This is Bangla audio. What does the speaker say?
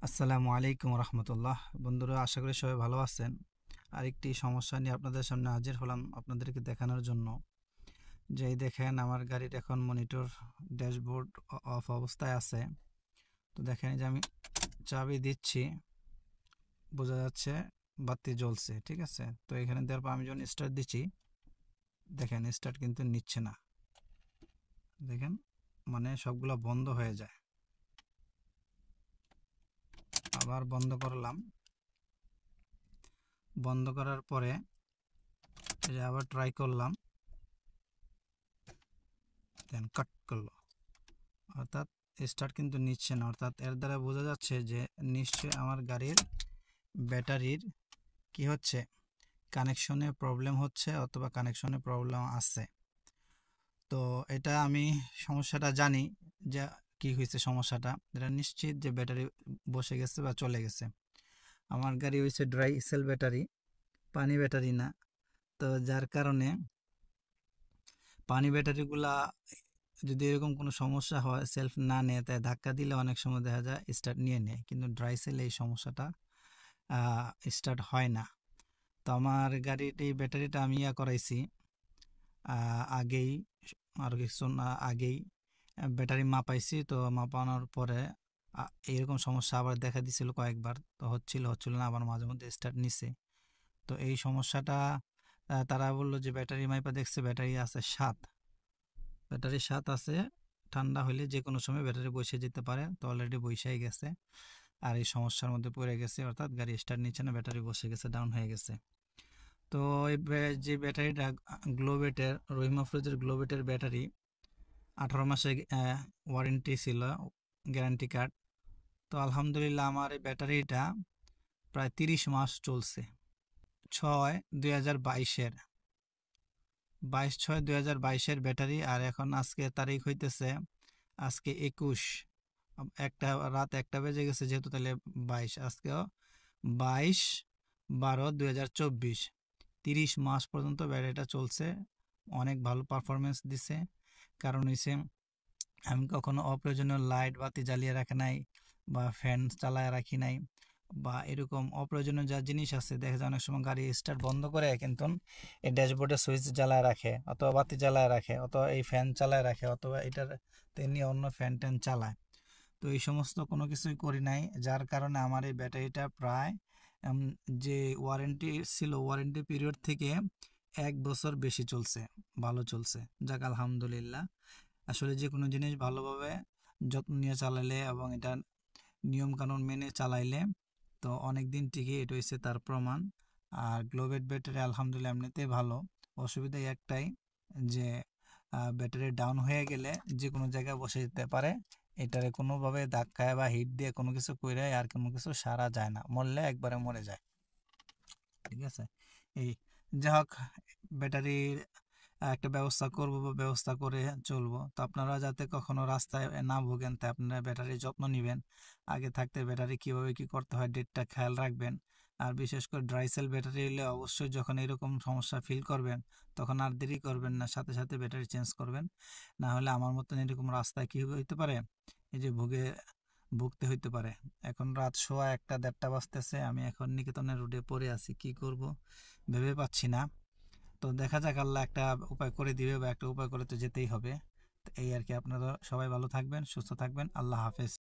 আসসালামু আলাইকুম রহমতুল্লাহ। বন্ধুরা, আশা করি সবাই ভালো আছেন। আরেকটি সমস্যা নিয়ে আপনাদের সামনে হাজির হলাম আপনাদেরকে দেখানোর জন্য। যেই দেখেন আমার গাড়ির এখন মনিটর ড্যাশবোর্ড অফ অবস্থায় আছে। তো দেখেন যে আমি চাবি দিচ্ছি, বোঝা যাচ্ছে বাতি জ্বলছে, ঠিক আছে। তো এখানে দেওয়ার পর আমি যখন স্টার্ট দিচ্ছি, দেখেন স্টার্ট কিন্তু নিচ্ছে না। দেখেন মানে সবগুলো বন্ধ হয়ে যায়। আবার বন্ধ করলাম, বন্ধ করার পরে এই যে আবার ট্রাই করলাম, দেন কাট করলো, অর্থাৎ স্টার্ট কিন্তু নিচ্ছে না। অর্থাৎ এর দ্বারা বোঝা যাচ্ছে যে নিশ্চয়ই আমার গাড়ির ব্যাটারির কি হচ্ছে, কানেকশনে প্রবলেম হচ্ছে অথবা কানেকশনে প্রবলেম আছে। তো এটা আমি সমস্যাটা জানি যে কি হয়েছে সমস্যাটা, এটা নিশ্চিত যে ব্যাটারি বসে গেছে বা চলে গেছে। আমার গাড়ি হয়েছে ড্রাই সেল ব্যাটারি, পানি ব্যাটারি না। তো যার কারণে পানি ব্যাটারিগুলা যদি এরকম কোনো সমস্যা হয়, সেলফ না নেয়, তাই ধাক্কা দিলে অনেক সময় দেখা যায় স্টার্ট নিয়ে নেয়, কিন্তু ড্রাই সেলে এই সমস্যাটা স্টার্ট হয় না। তো আমার গাড়ির এই ব্যাটারিটা আমি করাইছি আগেই, আর কিছু আগেই ব্যাটারি মাপাইছি। তো মাপানোর পরে এইরকম সমস্যা আবার দেখা দিছিল কয়েকবার। তো হচ্ছিল না, আবার মাঝে মধ্যে স্টার্ট নিছে। তো এই সমস্যাটা তারা বললো যে ব্যাটারি মাইপা দেখছে ব্যাটারি আছে 7, ব্যাটারি 7 আছে। ঠান্ডা হলে যে কোনো সময় ব্যাটারি বসে যেতে পারে, তো অলরেডি বসেই গেছে। আর এই সমস্যার মধ্যে পড়ে গেছে, অর্থাৎ গাড়ি স্টার্ট নিচ্ছে না, ব্যাটারি বসে গেছে, ডাউন হয়ে গেছে। তো এই যে ব্যাটারিটা গ্লোবেটের, রহিম আফরোজের গ্লোবেটের ব্যাটারি, 18 মাসের ওয়ারেন্টি ছিল, গ্যারান্টি কার্ড। তো আলহামদুলিল্লাহ আমার এই ব্যাটারিটা প্রায় 30 মাস চলছে। 6/2022-এর 22/6/2022-এর ব্যাটারি। আর এখন আজকে তারিখ হইতেছে আজকে 21, একটা রাত 1টা বেজে গেছে যেহেতু, তাহলে 22, আজকেও 22/12/2024, 30 মাস পর্যন্ত ব্যাটারিটা চলছে। অনেক ভালো পারফরমেন্স দিছে। কারণ হইছে আমি কখনো অপ্রয়োজনীয় লাইট বাতি জ্বালিয়ে রাখি নাই, বা ফ্যান চালায় রাখি নাই, বা এরকম অপ্রয়োজনীয় যা জিনিস আছে, দেখা যায় অনেক সময় গাড়ি স্টার্ট বন্ধ করে কিন্তু এই ড্যাশবোর্ডে সুইচ জ্বালায় রাখে, অথবা বাতি জ্বালায় রাখে, অথবা এই ফ্যান চালায় রাখে, অথবা এটার নিয়ে অন্য ফ্যান ট্যান চালায়। তো এই সমস্ত কোনো কিছুই করি নাই, যার কারণে আমার এই ব্যাটারিটা প্রায় যে ওয়ারেন্টি ছিল, ওয়ারেন্টি পিরিয়ড থেকে 1 বছর বেশি চলছে, ভালো চলছে। যাক আলহামদুলিল্লাহ। আসলে যে কোনো জিনিস ভালোভাবে যত্ন নিয়ে চালাইলে এবং এটা নিয়মকানুন মেনে চালাইলে তো অনেক দিন টিকে, এটা হচ্ছে তার প্রমাণ। আর গ্লোবেট ব্যাটারি আলহামদুলিল্লাহ এমনিতেই ভালো। অসুবিধা একটাই যে ব্যাটারি ডাউন হয়ে গেলে যে কোনো জায়গায় বসে যেতে পারে। এটারে কোনোভাবে ধাক্কায় বা হিট দিয়ে কোনো কিছু কইরে আর কোনো কিছু সারা যায় না, মরলে একবারে মরে যায়, ঠিক আছে। এই যাই হোক, ব্যাটারির একটা ব্যবস্থা করব বা ব্যবস্থা করে চলবো। তো আপনারা যাতে কখনো রাস্তায় না ভোগেন, তাই আপনারা ব্যাটারির যত্ন নেবেন। আগে থাকতে ব্যাটারি কিভাবে কি করতে হয় ডেটটা খেয়াল রাখবেন। আর বিশেষ করে ড্রাই সেল ব্যাটারি হলে অবশ্যই যখন এরকম সমস্যা ফিল করবেন, তখন আর দেরি করবেন না, সাথে সাথে ব্যাটারি চেঞ্জ করবেন। না হলে আমার মতন এরকম রাস্তায় কী হইতে পারে, এই যে ভুগতে হইতে পারে। এখন রাত 1:15 বাজতেছে, আমি এখন নিকেতনের রোডে পড়ে আছি, কি করব ভেবে পাচ্ছি না। তো দেখা যাক, আল্লাহ একটা উপায় করে দিবে, বা একটা উপায় করে তো যেতেই হবে। তো এই আর কি। আপনারা সবাই ভালো থাকবেন, সুস্থ থাকবেন। আল্লাহ হাফেজ।